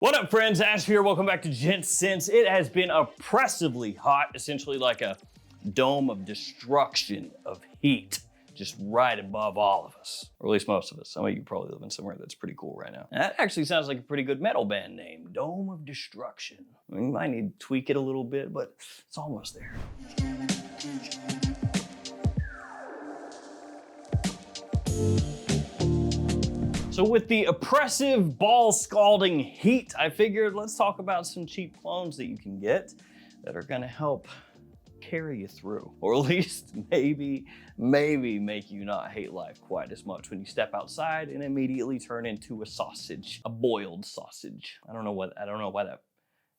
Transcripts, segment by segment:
What up, friends? Ash here. Welcome back to Gents. Since it has been oppressively hot, essentially like a dome of destruction of heat, just right above all of us, or at least most of us. Some of you probably live in somewhere that's pretty cool right now. And that actually sounds like a pretty good metal band name, Dome of Destruction. I mean, you might need to tweak it a little bit, but it's almost there. So with the oppressive, ball-scalding heat, I figured let's talk about some cheap clones that you can get that are gonna help carry you through, or at least maybe make you not hate life quite as much when you step outside and immediately turn into a sausage, a boiled sausage. I don't know why that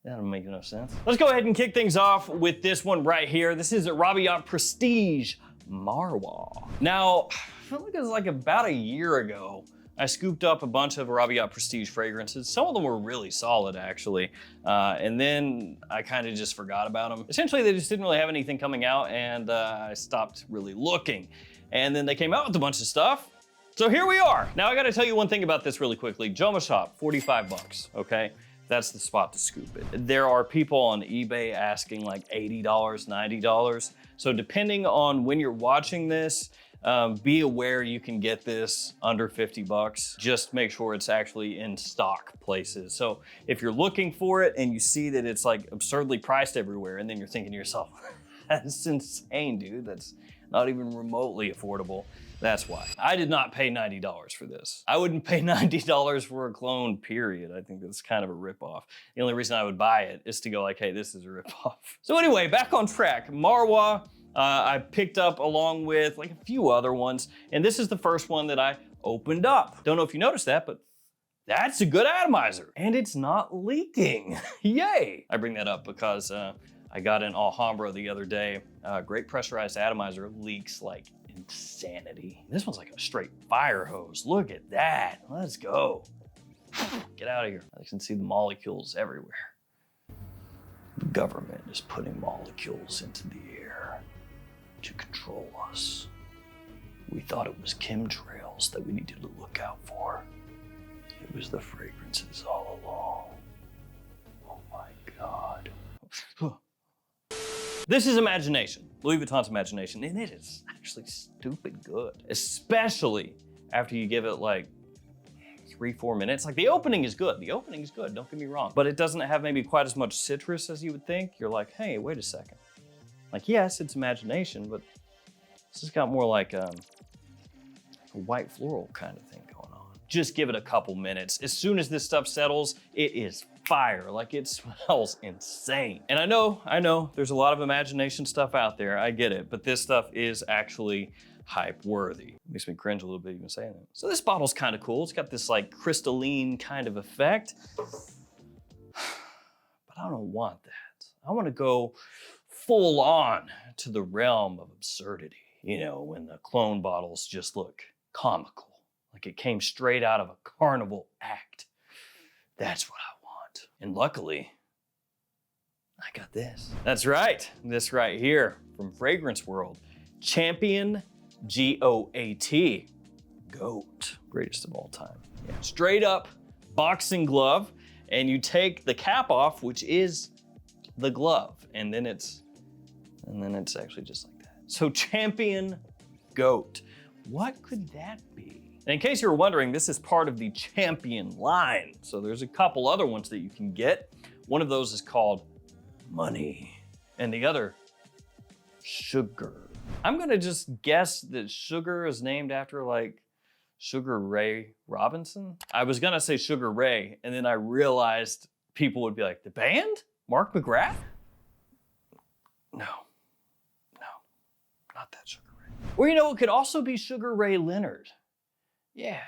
doesn't make no sense. Let's go ahead and kick things off with this one right here. This is Arabiyat Prestige Marwa. Now, I feel like it was like about a year ago, I scooped up a bunch of Arabiyat Prestige fragrances. Some of them were really solid, actually. And then I kind of just forgot about them. Essentially, they just didn't really have anything coming out, and I stopped really looking. And then they came out with a bunch of stuff. So here we are. Now I gotta tell you one thing about this really quickly. JOMASHOP, 45 bucks, okay? That's the spot to scoop it. There are people on eBay asking like $80, $90. So depending on when you're watching this, be aware you can get this under 50 bucks. Just make sure it's actually in stock places. So if you're looking for it and you see that it's like absurdly priced everywhere, and then you're thinking to yourself, that's insane, dude. That's not even remotely affordable. That's why. I did not pay $90 for this. I wouldn't pay $90 for a clone, period. I think that's kind of a ripoff. The only reason I would buy it is to go like, hey, this is a ripoff. So anyway, back on track. Marwa, I picked up along with like a few other ones, and this is the first one that I opened up. Don't know if you noticed that, but that's a good atomizer, and it's not leaking. Yay! I bring that up because I got an Alhambra the other day. Great pressurized atomizer leaks like insanity. This one's like a straight fire hose. Look at that. Let's go. Get out of here. I can see the molecules everywhere. The government is putting molecules into the air to control us. We thought it was chemtrails that we needed to look out for. It was the fragrances all along. Oh my God. This is imagination, Louis Vuitton's imagination, and it is actually stupid good, especially after you give it like 3-4 minutes. Like the opening is good, don't get me wrong, but it doesn't have maybe quite as much citrus as you would think. You're like, hey, wait a second. Like, yes, it's imagination, but this has got more like a white floral kind of thing going on. Just give it a couple minutes. As soon as this stuff settles, it is fire. Like, it smells insane. And I know, there's a lot of imagination stuff out there. I get it, but this stuff is actually hype worthy. Makes me cringe a little bit even saying that. So this bottle's kind of cool. It's got this like crystalline kind of effect, but I don't want that. I want to go full on to the realm of absurdity. You know, when the clone bottles just look comical, like it came straight out of a carnival act. That's what I want. And luckily, I got this. That's right, this right here from Fragrance World. Champion GOAT. GOAT. Greatest of all time. Yeah. Straight up boxing glove, and you take the cap off, which is the glove, and then it's actually just like that. So Champion GOAT. What could that be? And in case you were wondering, this is part of the Champion line. So there's a couple other ones that you can get. One of those is called Money, and the other, Sugar. I'm gonna just guess that Sugar is named after like Sugar Ray Robinson. I was gonna say Sugar Ray, and then I realized people would be like, the band? Mark McGrath? No, not that Sugar Ray. Or you know, it could also be Sugar Ray Leonard. Yeah,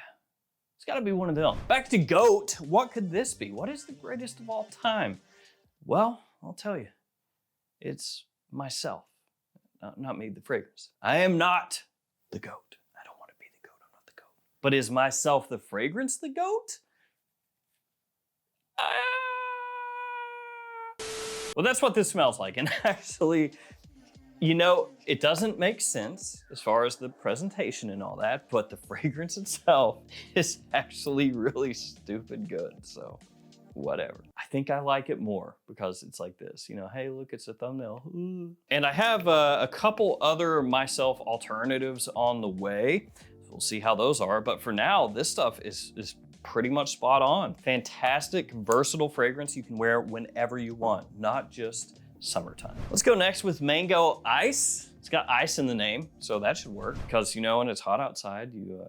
it's gotta be one of them. Back to GOAT, what could this be? What is the greatest of all time? Well, I'll tell you, it's myself. Not me, the fragrance. I am not the GOAT. I don't want to be the GOAT, I'm not the GOAT. But is myself the fragrance the GOAT? Well, that's what this smells like. And actually, you know, it doesn't make sense as far as the presentation and all that, but the fragrance itself is actually really stupid good. So whatever. I think I like it more because it's like this, you know, hey, look, it's a thumbnail. Ooh. And I have a couple other myself alternatives on the way. We'll see how those are. But for now, this stuff is pretty much spot on. Fantastic, versatile fragrance you can wear whenever you want, not just summertime. Let's go next with Mango Ice. It's got ice in the name, so that should work. Because you know, when it's hot outside, you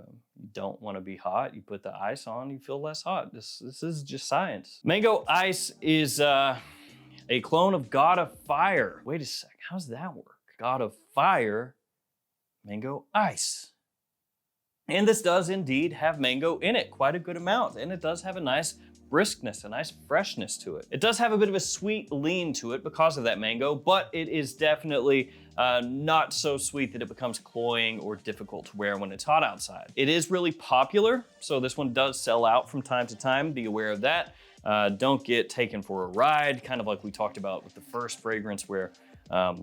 don't want to be hot. You put the ice on, you feel less hot. This is just science. Mango Ice is a clone of God of Fire. Wait a sec, how does that work? God of Fire, Mango Ice. And this does indeed have mango in it, quite a good amount. And it does have a nice briskness, a nice freshness to it. It does have a bit of a sweet lean to it because of that mango, but it is definitely not so sweet that it becomes cloying or difficult to wear when it's hot outside. It is really popular, so this one does sell out from time to time. Be aware of that. Don't get taken for a ride, kind of like we talked about with the first fragrance where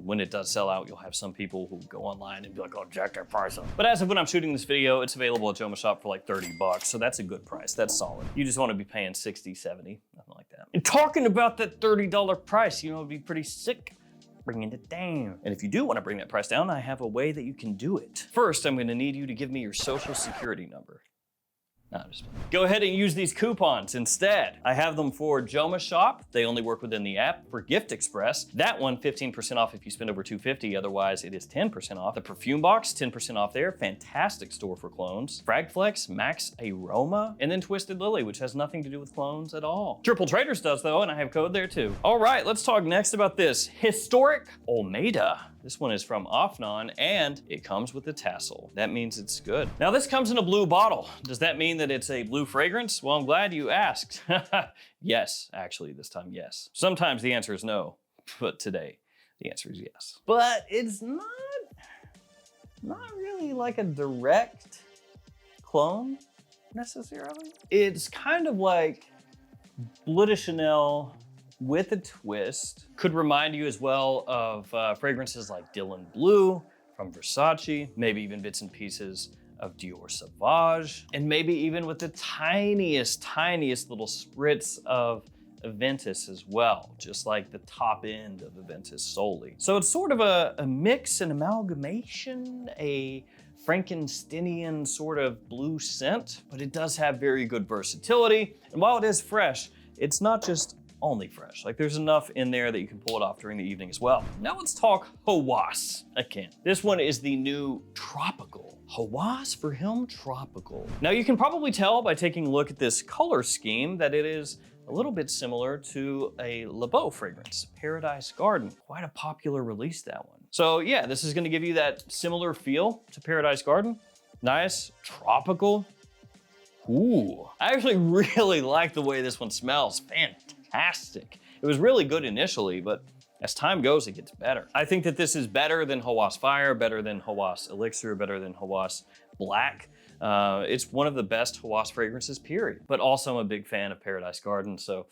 when it does sell out, you'll have some people who go online and be like, oh, jack that price up. But as of when I'm shooting this video, it's available at JOMASHOP for like 30 bucks. So that's a good price. That's solid. You just want to be paying 60, 70, nothing like that. And talking about that $30 price, you know, it'd be pretty sick bringing it down. And if you do want to bring that price down, I have a way that you can do it. First, I'm going to need you to give me your social security number. No, just go ahead and use these coupons instead. I have them for JOMASHOP. They only work within the app. For Gift Express, that one 15% off if you spend over $250. Otherwise, it is 10% off. The Perfume Box, 10% off there. Fantastic store for clones. Fragflex, Max Aroma, and then Twisted Lily, which has nothing to do with clones at all. Triple Traders does though, and I have code there too. All right, let's talk next about this historic Olmeda. This one is from Afnan, and it comes with a tassel. That means it's good. Now this comes in a blue bottle. Does that mean that it's a blue fragrance? Well, I'm glad you asked. Yes, actually this time, yes. Sometimes the answer is no, but today the answer is yes. But it's not really like a direct clone necessarily. It's kind of like Bleu de Chanel with a twist. Could remind you as well of fragrances like Dylan Blue from Versace, maybe even bits and pieces of Dior Sauvage, and maybe even with the tiniest little spritz of Aventus as well, just like the top end of Aventus solely. So it's sort of a mix, an amalgamation, a Frankensteinian sort of blue scent, but it does have very good versatility. And while it is fresh, it's not just only fresh. Like there's enough in there that you can pull it off during the evening as well. Now let's talk Hawas again. This one is the new tropical. Hawas for him, tropical. Now you can probably tell by taking a look at this color scheme that it is a little bit similar to a Le Beau fragrance, Paradise Garden. Quite a popular release, that one. So yeah, this is gonna give you that similar feel to Paradise Garden. Nice, tropical. Ooh, I actually really like the way this one smells. Fantastic. It was really good initially, but as time goes, it gets better. I think that this is better than Hawas Fire, better than Hawas Elixir, better than Hawas Black. It's one of the best Hawas fragrances, period. But also I'm a big fan of Paradise Garden, so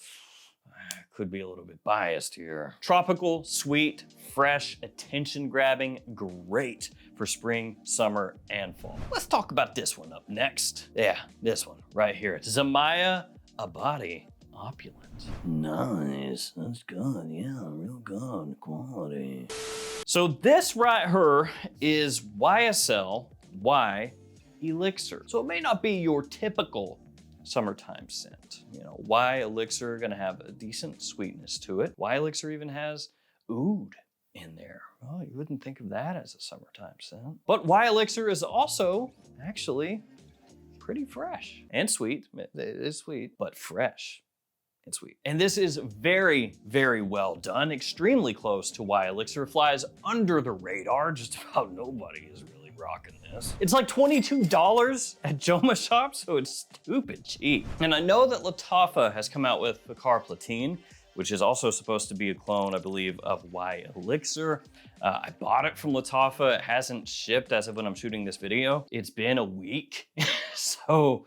I could be a little bit biased here. Tropical, sweet, fresh, attention-grabbing, great for spring, summer, and fall. Let's talk about this one up next. Yeah, this one right here. It's Zimaya Abati Opulent. Nice, that's good, yeah, real good quality. So this right here is YSL Y Elixir. So it may not be your typical summertime scent. You know, Y Elixir gonna have a decent sweetness to it. Y Elixir even has oud in there. Oh, you wouldn't think of that as a summertime scent. But Y Elixir is also actually pretty fresh and sweet. It is sweet, but fresh and sweet. And this is very, very well done. Extremely close to Y Elixir. Flies under the radar. Just about nobody is really rocking this. It's like $22 at JOMASHOP, so it's stupid cheap. And I know that Lattafa has come out with Vicar Platine, which is also supposed to be a clone, I believe, of Y Elixir. I bought it from Lattafa. It hasn't shipped as of when I'm shooting this video. It's been a week, so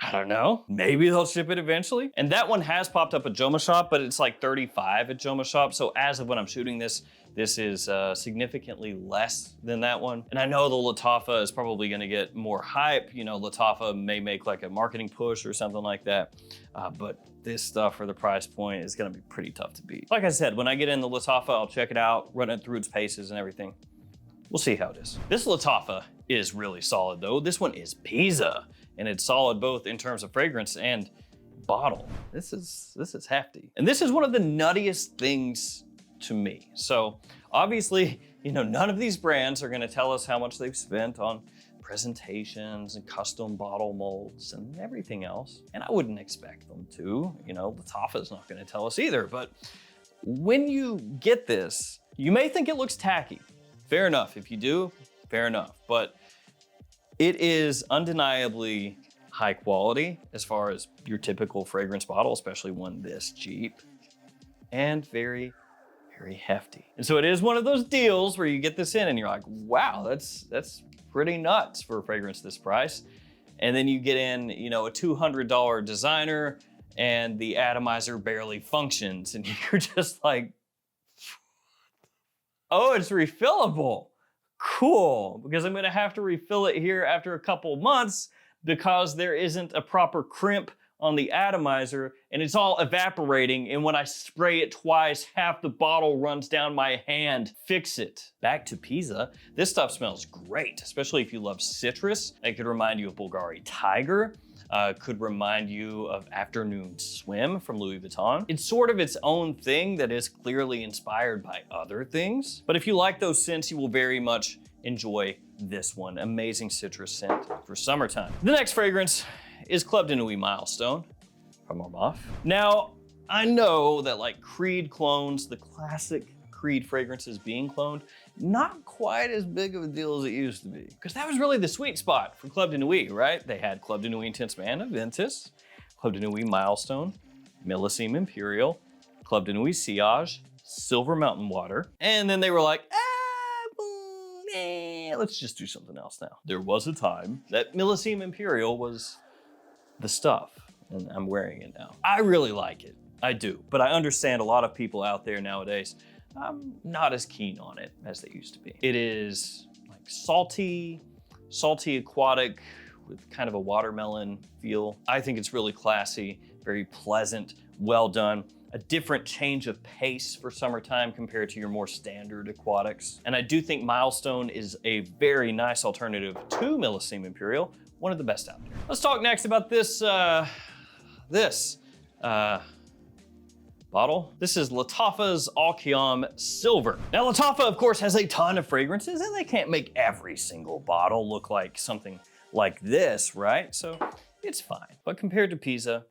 I don't know. Maybe they'll ship it eventually. And that one has popped up at JOMASHOP, but it's like 35 at JOMASHOP. So as of when I'm shooting this, this is significantly less than that one. And I know the Lattafa is probably gonna get more hype. You know, Lattafa may make like a marketing push or something like that. But this stuff for the price point is gonna be pretty tough to beat. Like I said, when I get in the Lattafa, I'll check it out, run it through its paces and everything. We'll see how it is. This Lattafa is really solid though. This one is Pisa, and it's solid both in terms of fragrance and bottle. This is hefty. And this is one of the nuttiest things to me. So obviously, you know, none of these brands are gonna tell us how much they've spent on presentations and custom bottle molds and everything else. And I wouldn't expect them to. You know, Lattafa's not gonna tell us either. But when you get this, you may think it looks tacky. Fair enough. If you do, fair enough. But it is undeniably high quality as far as your typical fragrance bottle, especially one this cheap, and very, very hefty. And so it is one of those deals where you get this in and you're like, wow, that's pretty nuts for a fragrance this price. And then you get in, you know, a $200 designer and the atomizer barely functions and you're just like, oh, it's refillable. Cool, because I'm gonna have to refill it here after a couple months because there isn't a proper crimp on the atomizer and it's all evaporating, and when I spray it twice, half the bottle runs down my hand. Fix it. Back to Pisa. This stuff smells great, especially if you love citrus. It could remind you of Bulgari Tiger. Could remind you of Afternoon Swim from Louis Vuitton. It's sort of its own thing that is clearly inspired by other things. But if you like those scents, you will very much enjoy this one. Amazing citrus scent for summertime. The next fragrance is Club de Nuit Milestone from Armaf. Now, I know that like Creed clones, the classic Creed fragrances being cloned, not quite as big of a deal as it used to be. Because that was really the sweet spot for Club de Nuit, right? They had Club de Nuit Intense Manna, Ventus, Club de Nuit Milestone, Millésime Imperial, Club de Nuit Sillage, Silver Mountain Water, and then they were like, let's just do something else now. There was a time that Millésime Imperial was the stuff, and I'm wearing it now. I really like it, I do, but I understand a lot of people out there nowadays I'm not as keen on it as they used to be. It is like salty aquatic with kind of a watermelon feel. I think it's really classy, very pleasant, well done. A different change of pace for summertime compared to your more standard aquatics. And I do think Milestone is a very nice alternative to Millésime Imperial, one of the best out there. Let's talk next about this bottle. This is Lattafa's Qiam Silver. Now Lattafa, of course, has a ton of fragrances and they can't make every single bottle look like something like this, right? So it's fine. But compared to Pisa,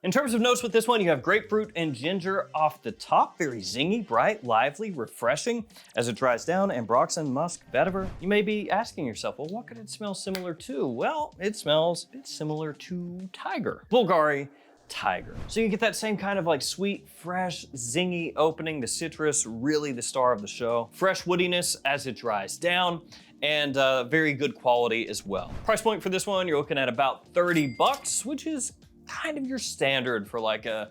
in terms of notes with this one, you have grapefruit and ginger off the top. Very zingy, bright, lively, refreshing as it dries down. Ambroxan, musk, vetiver. You may be asking yourself, well, what could it smell similar to? Well, it smells a bit similar to Tiger. Bulgari Tiger. So you get that same kind of like sweet, fresh, zingy opening, the citrus, really the star of the show. Fresh woodiness as it dries down, and very good quality as well. Price point for this one, you're looking at about 30 bucks, which is kind of your standard for like a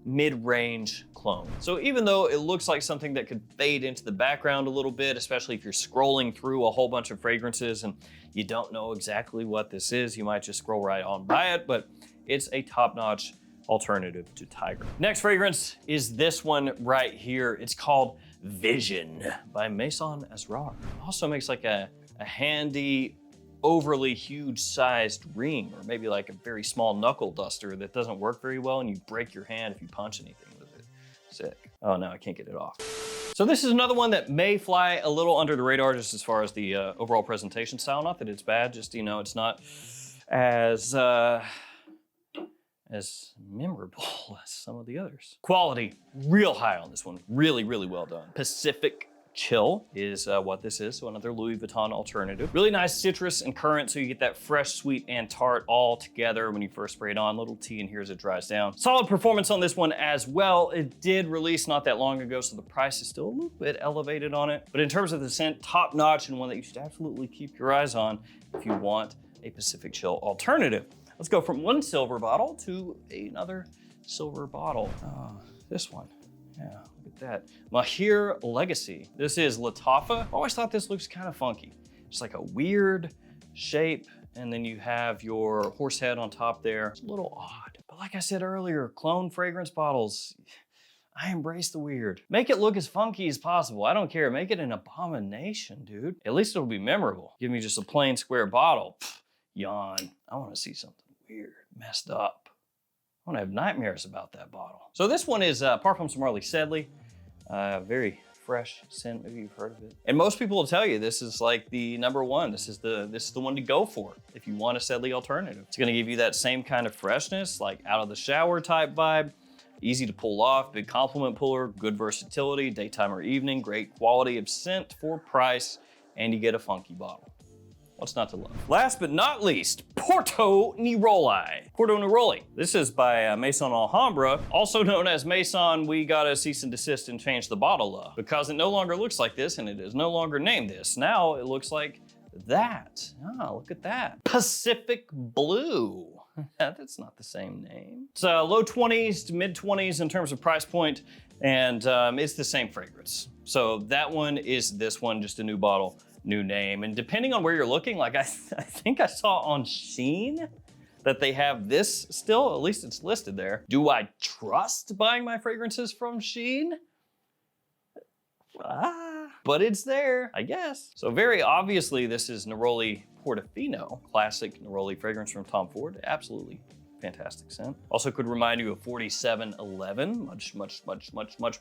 mid-range clone. So even though it looks like something that could fade into the background a little bit, especially if you're scrolling through a whole bunch of fragrances and you don't know exactly what this is, you might just scroll right on by it, but it's a top-notch alternative to Tiger. Next fragrance is this one right here. It's called Vision by Maison Asrar. Also makes like a handy, overly huge sized ring, or maybe like a very small knuckle duster that doesn't work very well and you break your hand if you punch anything with it. Sick. Oh no, I can't get it off. So this is another one that may fly a little under the radar just as far as the overall presentation style. Not that it's bad, just, you know, it's not as memorable as some of the others. Quality, real high on this one. Really, really well done. Pacific Chill is what this is, so another Louis Vuitton alternative. Really nice citrus and currant, so you get that fresh, sweet, and tart all together when you first spray it on. Little tea in here as it dries down. Solid performance on this one as well. It did release not that long ago, so the price is still a little bit elevated on it. But in terms of the scent, top notch and one that you should absolutely keep your eyes on if you want a Pacific Chill alternative. Let's go from one silver bottle to another silver bottle. This one. Yeah, look at that. Maahir Legacy. This is Lattafa. I always thought this looks kind of funky. It's like a weird shape, and then you have your horse head on top there. It's a little odd. But like I said earlier, clone fragrance bottles, I embrace the weird. Make it look as funky as possible. I don't care. Make it an abomination, dude. At least it'll be memorable. Give me just a plain square bottle. Pfft, yawn. I want to see something weird, messed up. I want to have nightmares about that bottle. So this one is Parfums from Marley Sedley. Very fresh scent. Maybe you've heard of it. And most people will tell you this is like the #1. This is the one to go for if you want a Sedley alternative. It's going to give you that same kind of freshness, like out of the shower type vibe. Easy to pull off, big compliment puller, good versatility, daytime or evening, great quality of scent for price, and you get a funky bottle. What's not to love? Last but not least, Porto Neroli. Porto Neroli. This is by Maison Alhambra, also known as Maison. We got a cease and desist and change the bottle because it no longer looks like this and it is no longer named this. Now it looks like that. Look at that. Pacific Blue. That's not the same name. It's low 20s to mid 20s in terms of price point, and it's the same fragrance. So that one is this one, just a new bottle, new name. And depending on where you're looking, like I think I saw on Shein that they have this still, at least it's listed there. Do I trust buying my fragrances from Shein? But it's there, I guess. So very obviously this is Neroli Portofino, classic Neroli fragrance from Tom Ford. Absolutely fantastic scent. Also could remind you of 4711, much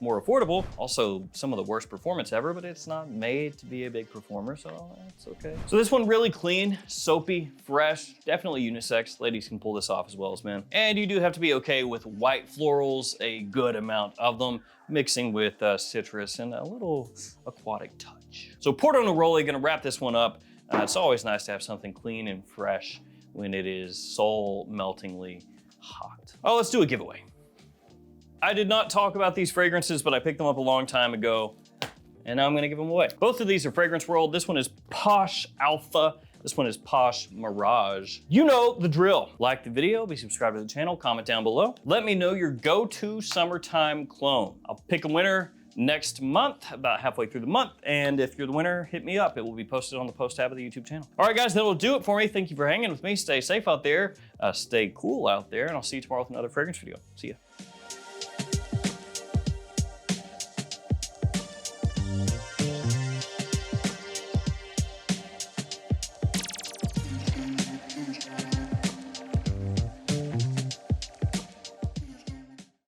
more affordable. Also some of the worst performance ever, but it's not made to be a big performer, so that's okay. So this one really clean, soapy, fresh, definitely unisex. Ladies can pull this off as well as men. And you do have to be okay with white florals, a good amount of them, mixing with citrus and a little aquatic touch. So Porto Neroli, gonna wrap this one up. It's always nice to have something clean and fresh when it is soul-meltingly hot. Oh, let's do a giveaway. I did not talk about these fragrances, but I picked them up a long time ago, and now I'm gonna give them away. Both of these are Fragrance World. This one is Posh Alpha. This one is Posh Mirage. You know the drill. Like the video, be subscribed to the channel, comment down below. Let me know your go-to summertime clone. I'll pick a winner next month, about halfway through the month. And if you're the winner, hit me up. It will be posted on the post tab of the YouTube channel. All right, guys, that'll do it for me. Thank you for hanging with me. Stay safe out there. Stay cool out there. And I'll see you tomorrow with another fragrance video. See ya.